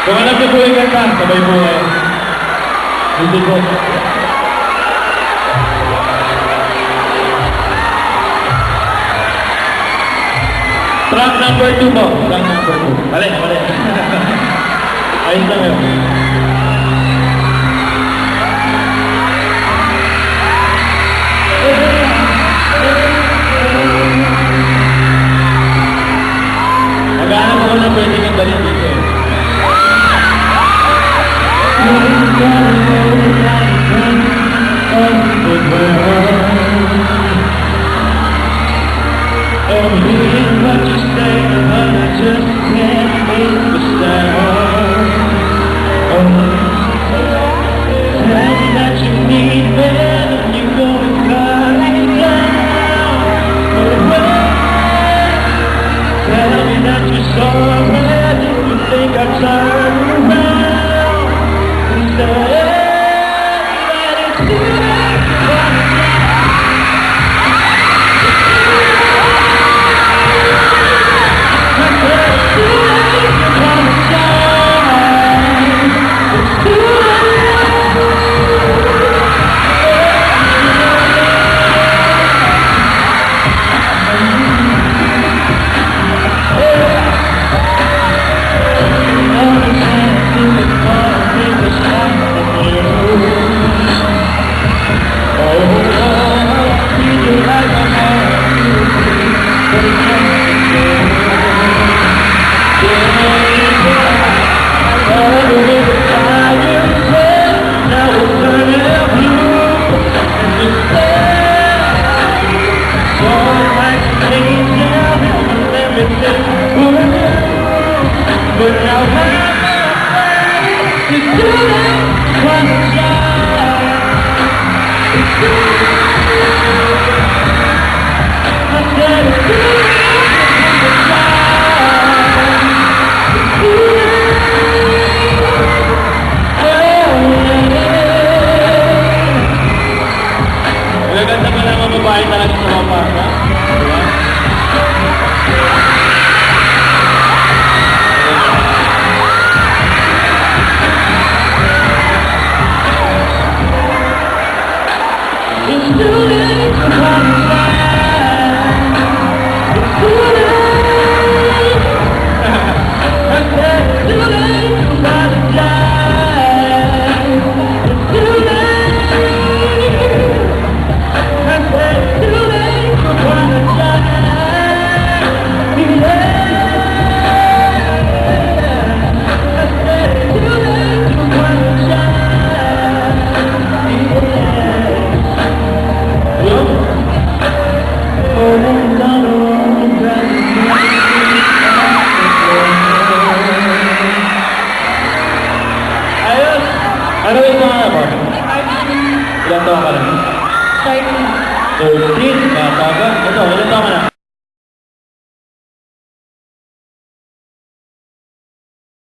Kung alam niyo po yung kanta, sabay po kayo. Hindi po. Track number 2 po. Track number 2. Mali. Ayos lang yun. Maghanap ako na pwede kang galing dito eh. Oh, hear what you say, but I just can't make the sound. Oh, tell me that you need me, and you go and cut it down. Tell me that you're sorry, if you think I turn around and say that it's too late to apologize. But now it's too late to apologize. It's too late. I said it's too late to apologize. It's too late. Magaganda pa lang ang babae talaga sa mga bata. Diba? It's too late to apologize. It's too late. I said it's too late to apologize. It's too late. I said it's too late to apologize. I said it's too late to apologize. Ayos! Ano yung mga ba? Ilan taon ka lang? 13. 13? Bata ba? Ito, ilan taon ka na?